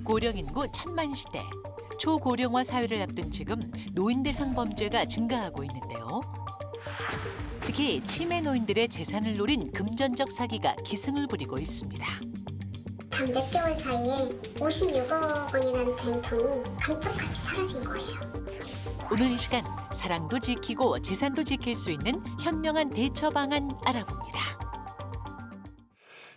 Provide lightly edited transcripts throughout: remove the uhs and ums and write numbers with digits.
고령 인구 천만 시대. 초고령화 사회를 앞둔 지금 노인 대상 범죄가 증가하고 있는데요. 특히 치매 노인들의 재산을 노린 금전적 사기가 기승을 부리고 있습니다. 단 몇 개월 사이에 56억 원이라는 된 돈이 감쪽같이 사라진 거예요. 오늘 이 시간 사랑도 지키고 재산도 지킬 수 있는 현명한 대처 방안 알아봅니다.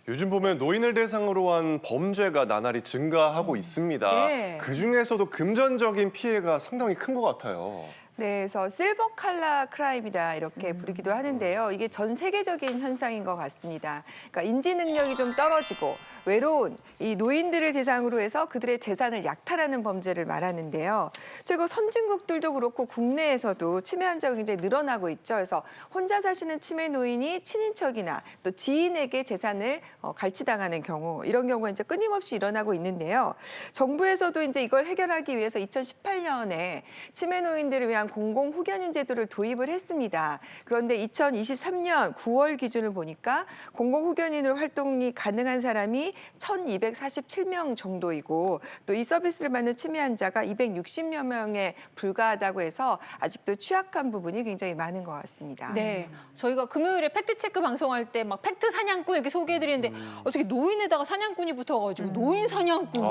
요즘 보면 노인을 대상으로 한 범죄가 나날이 증가하고 있습니다. 네. 그중에서도 금전적인 피해가 상당히 큰 것 같아요. 네, 그래서 실버 칼라 크라임이다 이렇게 부르기도 하는데요. 이게 전 세계적인 현상인 것 같습니다. 그러니까 인지 능력이 좀 떨어지고 외로운 이 노인들을 대상으로 해서 그들의 재산을 약탈하는 범죄를 말하는데요. 최고 선진국들도 그렇고 국내에서도 치매 환자가 굉장히 늘어나고 있죠. 그래서 혼자 사시는 치매 노인이 친인척이나 또 지인에게 재산을 갈취당하는 경우, 이런 경우가 이제 끊임없이 일어나고 있는데요. 정부에서도 이제 이걸 해결하기 위해서 2018년에 치매 노인들을 위한 공공 후견인 제도를 도입을 했습니다. 그런데 2023년 9월 기준을 보니까 공공 후견인으로 활동이 가능한 사람이 1,247명 정도이고 또 이 서비스를 받는 치매 환자가 260여 명에 불과하다고 해서 아직도 취약한 부분이 굉장히 많은 것 같습니다. 네, 저희가 금요일에 팩트체크 방송할 때 막 팩트 사냥꾼 이렇게 소개해드리는데 어떻게 노인에다가 사냥꾼이 붙어가지고 노인 사냥꾼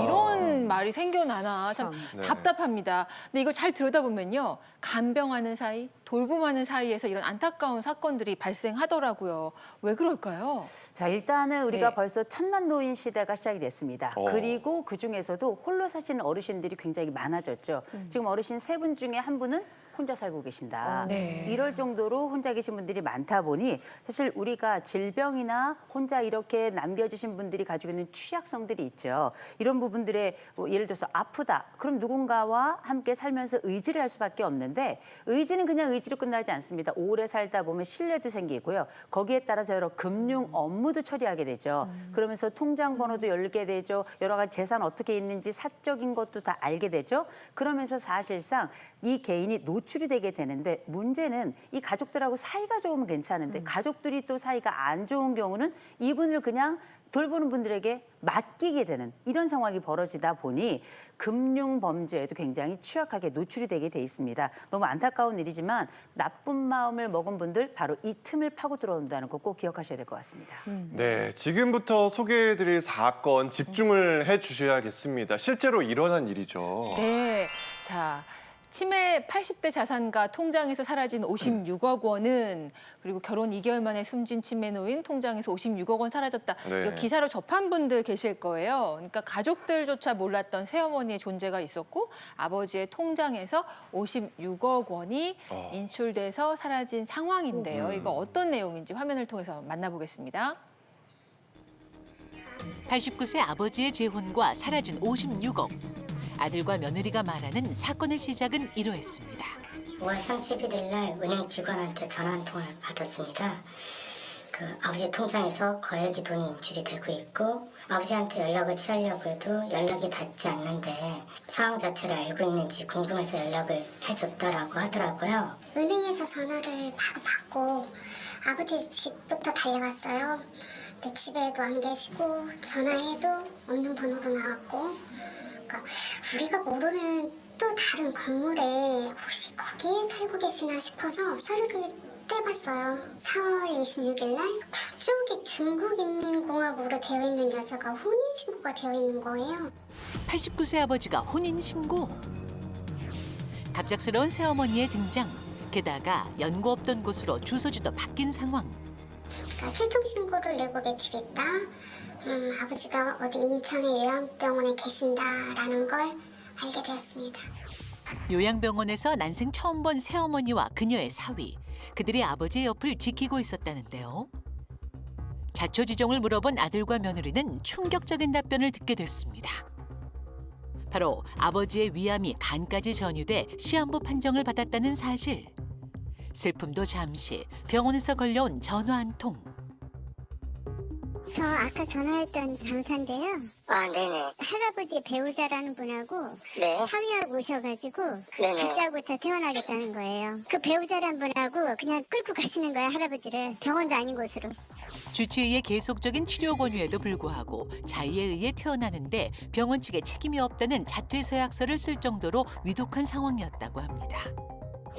이런 말이 생겨나나 참 네. 답답합니다. 근데 이걸 잘 들여다보면요. 간병하는 사이, 돌봄하는 사이에서 이런 안타까운 사건들이 발생하더라고요. 왜 그럴까요? 자, 일단은 우리가 네. 벌써 천만 노인 시대가 시작이 됐습니다. 그리고 그중에서도 홀로 사시는 어르신들이 굉장히 많아졌죠. 지금 어르신 3분 중에 1분은 혼자 살고 계신다. 네. 이럴 정도로 혼자 계신 분들이 많다 보니 사실 우리가 질병이나 혼자 이렇게 남겨주신 분들이 가지고 있는 취약성들이 있죠. 이런 부분들에 예를 들어서 아프다. 그럼 누군가와 함께 살면서 의지를 할 수밖에 없는데 의지는 그냥 의지로 끝나지 않습니다. 오래 살다 보면 신뢰도 생기고요. 거기에 따라서 여러 금융 업무도 처리하게 되죠. 그러면서 통장 번호도 열게 되죠. 여러 가지 재산 어떻게 있는지 사적인 것도 다 알게 되죠. 그러면서 사실상 이 개인이 노출이 되게 되는데 문제는 이 가족들하고 사이가 좋으면 괜찮은데 가족들이 또 사이가 안 좋은 경우는 이분을 그냥 돌보는 분들에게 맡기게 되는 이런 상황이 벌어지다 보니 금융 범죄에도 굉장히 취약하게 노출이 되게 돼 있습니다. 너무 안타까운 일이지만 나쁜 마음을 먹은 분들 바로 이 틈을 파고 들어온다는 거 꼭 기억하셔야 될 것 같습니다. 네, 지금부터 소개해드릴 사건 집중을 해주셔야겠습니다. 실제로 일어난 일이죠. 네, 자. 치매 80대 자산가 통장에서 사라진 56억 원은 그리고 결혼 2개월 만에 숨진 치매 노인 통장에서 56억 원 사라졌다. 네. 이거 기사로 접한 분들 계실 거예요. 그러니까 가족들조차 몰랐던 새어머니의 존재가 있었고 아버지의 통장에서 56억 원이 인출돼서 사라진 상황인데요. 이거 어떤 내용인지 화면을 통해서 만나보겠습니다. 89세 아버지의 재혼과 사라진 56억. 아들과 며느리가 말하는 사건의 시작은 이러했습니다. 5월 31일 날 은행 직원한테 전화 한 통을 받았습니다. 그 아버지 통장에서 거액의 돈이 인출이 되고 있고 아버지한테 연락을 취하려고 해도 연락이 닿지 않는데 상황 자체를 알고 있는지 궁금해서 연락을 해줬다라고 하더라고요. 은행에서 전화를 바로 받고 아버지 집부터 달려갔어요. 근데 집에도 안 계시고 전화해도 없는 번호로 나왔고 그러니까 우리가 모르는 또 다른 건물에 혹시 거기에 살고 계시나 싶어서 서류를 떼봤어요. 4월 26일 날 국적이 중국인민공화국으로 되어 있는 여자가 혼인신고가 되어 있는 거예요. 89세 아버지가 혼인신고. 갑작스러운 새어머니의 등장. 게다가 연고 없던 곳으로 주소지도 바뀐 상황. 그러니까 실종신고를 내고 며칠 있다. 아버지가 어디 인천의 요양병원에 계신다라는 걸 알게 되었습니다. 요양병원에서 난생 처음 본 새어머니와 그녀의 사위. 그들이 아버지의 옆을 지키고 있었다는데요. 자초지종을 물어본 아들과 며느리는 충격적인 답변을 듣게 됐습니다. 바로 아버지의 위암이 간까지 전이돼 시한부 판정을 받았다는 사실. 슬픔도 잠시 병원에서 걸려온 전화 한 통. 저 아까 전화했던 장사인데요. 아, 네네. 할아버지 배우자라는 분하고 네. 사위하고 오셔가지고 네네. 다짜고짜 태어나겠다는 거예요. 그 배우자란 분하고 그냥 끌고 가시는 거예요, 할아버지를. 병원도 아닌 곳으로. 주치의의 계속적인 치료 권유에도 불구하고 자의에 의해 태어나는데 병원 측에 책임이 없다는 자퇴서약서를 쓸 정도로 위독한 상황이었다고 합니다.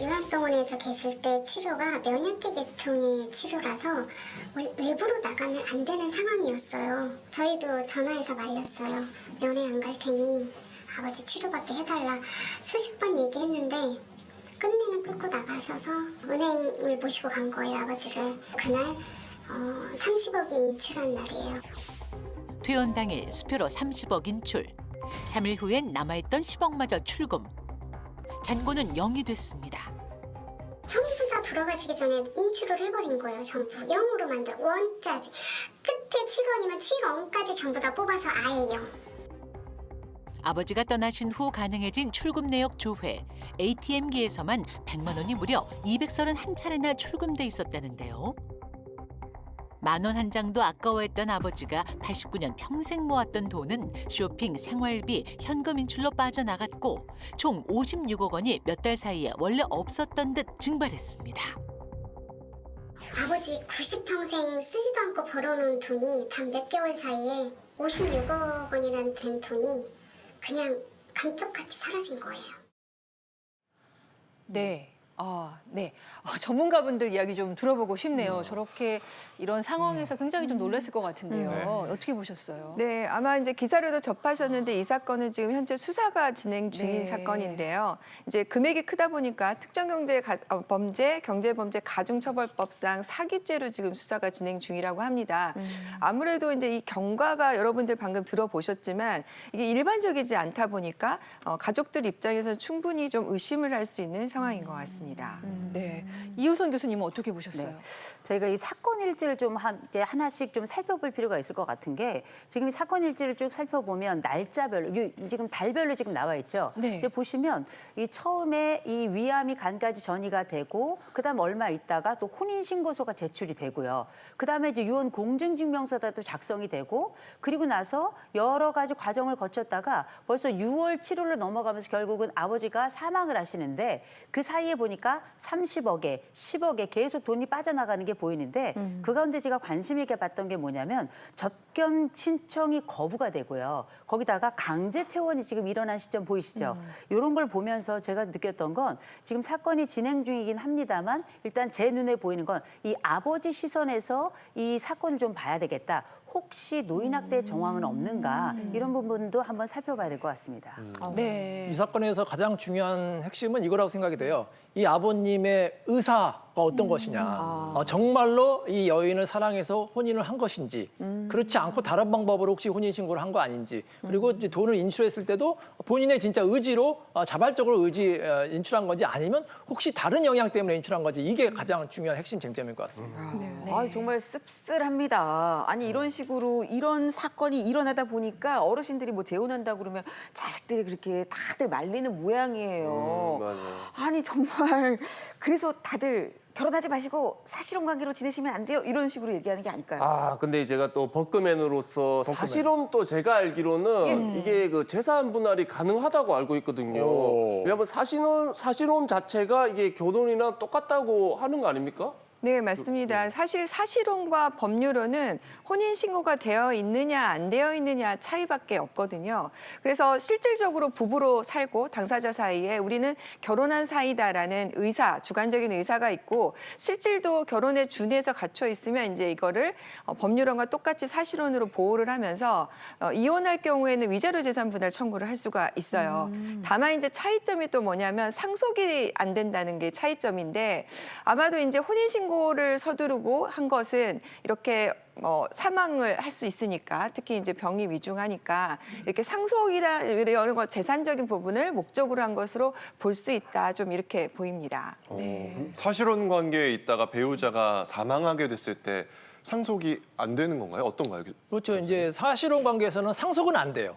요양병원에서 계실 때 치료가 면역계 계통의 치료라서 외부로 나가면 안 되는 상황이었어요. 저희도 전화해서 말렸어요. 면회 안 갈 테니 아버지 치료받게 해달라 수십 번 얘기했는데 끝내는 끌고 나가셔서 은행을 모시고 간 거예요, 아버지를. 그날 30억이 인출한 날이에요. 퇴원 당일 수표로 30억 인출. 3일 후엔 남아있던 10억마저 출금. 잔고는 0이 됐습니다. 전부 다 돌아가시기 전에 인출을 해버린 거예요. 전부 0으로 만들어 원짜리. 끝에 7원이면 7원까지 전부 다 뽑아서 아예 0. 아버지가 떠나신 후 가능해진 출금 내역 조회. ATM기에서만 100만 원이 무려 231차례나 출금돼 있었다는데요. 10,000원 한 장도 아까워했던 아버지가 89년 평생 모았던 돈은 쇼핑, 생활비, 현금 인출로 빠져나갔고 총 56억 원이 몇 달 사이에 원래 없었던 듯 증발했습니다. 아버지 90평생 쓰지도 않고 벌어놓은 돈이 단 몇 개월 사이에 56억 원이라는 된 돈이 그냥 감쪽같이 사라진 거예요. 네. 네. 전문가분들 이야기 좀 들어보고 싶네요. 저렇게 이런 상황에서 굉장히 좀 놀랐을 것 같은데요. 네. 어떻게 보셨어요? 네, 아마 이제 기사로도 접하셨는데 이 사건은 지금 현재 수사가 진행 중인 네. 사건인데요. 이제 금액이 크다 보니까 특정경제범죄, 경제범죄 가중처벌법상 사기죄로 지금 수사가 진행 중이라고 합니다. 아무래도 이제 이 경과가 여러분들 방금 들어보셨지만 이게 일반적이지 않다 보니까 가족들 입장에서 충분히 좀 의심을 할 수 있는 상황인 것 같습니다. 네. 이효선 교수님은 어떻게 보셨어요? 네. 저희가 이 사건 일지를 좀 이제 하나씩 좀 살펴볼 필요가 있을 것 같은 게 지금 이 사건 일지를 쭉 살펴보면 날짜별로 지금 달별로 지금 나와 있죠. 네. 이제 보시면 이 처음에 이 위암이 간까지 전이가 되고 그다음 얼마 있다가 또 혼인 신고서가 제출이 되고요. 그다음에 이제 유언 공증증명서도 작성이 되고 그리고 나서 여러 가지 과정을 거쳤다가 벌써 6월 7월로 넘어가면서 결국은 아버지가 사망을 하시는데 그 사이에 보니까 30억에 10억에 계속 돈이 빠져나가는 게 보이는데 그 가운데 제가 관심 있게 봤던 게 뭐냐면 접견 신청이 거부가 되고요. 거기다가 강제 퇴원이 지금 일어난 시점 보이시죠? 이런 걸 보면서 제가 느꼈던 건 지금 사건이 진행 중이긴 합니다만 일단 제 눈에 보이는 건 이 아버지 시선에서 이 사건을 좀 봐야 되겠다. 혹시 노인학대 정황은 없는가 이런 부분도 한번 살펴봐야 될 것 같습니다. 네. 이 사건에서 가장 중요한 핵심은 이거라고 생각이 돼요. 이 아버님의 의사가 어떤 것이냐. 정말로 이 여인을 사랑해서 혼인을 한 것인지 그렇지 않고 다른 방법으로 혹시 혼인 신고를 한 거 아닌지 그리고 이제 돈을 인출했을 때도 본인의 진짜 의지로 자발적으로 인출한 건지 아니면 혹시 다른 영향 때문에 인출한 건지 이게 가장 중요한 핵심 쟁점일 것 같습니다. 정말 씁쓸합니다. 아니 이런 식으로 이런 사건이 일어나다 보니까 어르신들이 뭐 재혼한다고 그러면 자식들이 그렇게 다들 말리는 모양이에요. 맞아요. 아니 정말 그래서 다들 결혼하지 마시고 사실혼 관계로 지내시면 안 돼요. 이런 식으로 얘기하는 게 아닐까요? 아, 근데 제가 또 법금맨으로서 사실은 또 제가 알기로는 이게 그 재산 분할이 가능하다고 알고 있거든요. 왜냐하면 사실혼 자체가 이게 결혼이랑 똑같다고 하는 거 아닙니까? 네, 맞습니다. 사실 사실혼과 법률혼은 혼인신고가 되어 있느냐 안 되어 있느냐 차이밖에 없거든요. 그래서 실질적으로 부부로 살고 당사자 사이에 우리는 결혼한 사이다라는 주관적인 의사가 있고 실질도 결혼에 준해서 갖춰 있으면 이제 이거를 법률혼과 똑같이 사실혼으로 보호를 하면서 이혼할 경우에는 위자료 재산 분할 청구를 할 수가 있어요. 다만 이제 차이점이 또 뭐냐면 상속이 안 된다는 게 차이점인데 아마도 이제 혼인신고를 서두르고 한 것은 이렇게 사망을 할 수 있으니까 특히 이제 병이 위중하니까 이렇게 상속이나 이런 거 재산적인 부분을 목적으로 한 것으로 볼 수 있다 좀 이렇게 보입니다. 사실혼 관계에 있다가 배우자가 사망하게 됐을 때 상속이 안 되는 건가요? 어떤가요? 그렇죠. 이제 사실혼 관계에서는 상속은 안 돼요.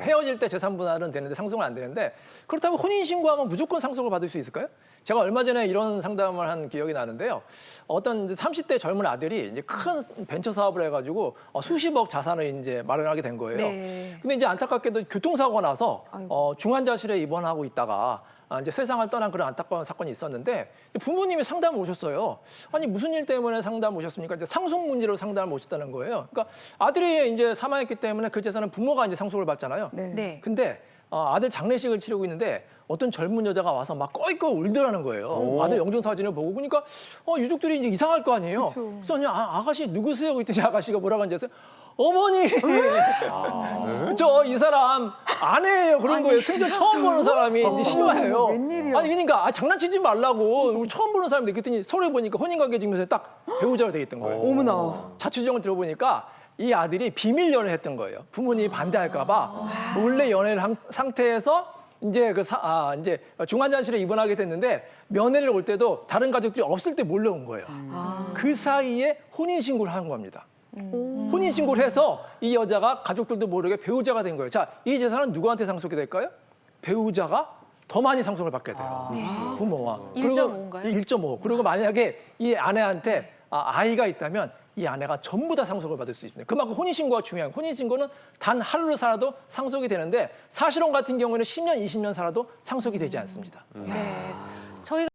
헤어질 때 재산 분할은 되는데 상속은 안 되는데 그렇다면 혼인 신고하면 무조건 상속을 받을 수 있을까요? 제가 얼마 전에 이런 상담을 한 기억이 나는데요. 어떤 이제 30대 젊은 아들이 이제 큰 벤처 사업을 해가지고 수십억 자산을 이제 마련하게 된 거예요. 네. 근데 이제 안타깝게도 교통사고가 나서 중환자실에 입원하고 있다가 이제 세상을 떠난 그런 안타까운 사건이 있었는데 부모님이 상담을 오셨어요. 아니 무슨 일 때문에 상담 오셨습니까? 이제 상속 문제로 상담을 오셨다는 거예요. 그러니까 아들이 이제 사망했기 때문에 그 재산은 부모가 이제 상속을 받잖아요. 네. 근데 아들 장례식을 치르고 있는데 어떤 젊은 여자가 와서 막 껄껄 울더라는 거예요. 아들 영정 사진을 보고 그러니까 유족들이 이제 이상할 거 아니에요. 그래서 그냥 아가씨 누구세요? 그랬더니 아가씨가 뭐라고 앉아서 어머니, 저 이 사람 아내예요. 그런 거예요. 생전 처음 보는 사람이 이제 싫어해요. 웬일이야. 아니 그러니까 장난치지 말라고. 우리 처음 보는 사람인데 그랬더니 서로 보니까 혼인관계 증명서에 딱 배우자로 돼 있던 거예요. 어머나. 자초지종을 들어보니까 이 아들이 비밀 연애를 했던 거예요. 부모님이 반대할까봐 몰래 연애를 한 상태에서 이제 이제 중환자실에 입원하게 됐는데 면회를 올 때도 다른 가족들이 없을 때 몰래 온 거예요. 그 사이에 혼인 신고를 한 겁니다. 혼인 신고를 해서 이 여자가 가족들도 모르게 배우자가 된 거예요. 자, 이 재산은 누구한테 상속이 될까요? 배우자가 더 많이 상속을 받게 돼요. 부모와. 1.5인가요? 1.5. 그리고 만약에 이 아내한테 아이가 있다면 이 아내가 전부 다 상속을 받을 수 있습니다. 그만큼 혼인신고가 중요해요. 혼인신고는 단 하루를 살아도 상속이 되는데 사실혼 같은 경우에는 10년, 20년 살아도 상속이 되지 않습니다. 네. 저희가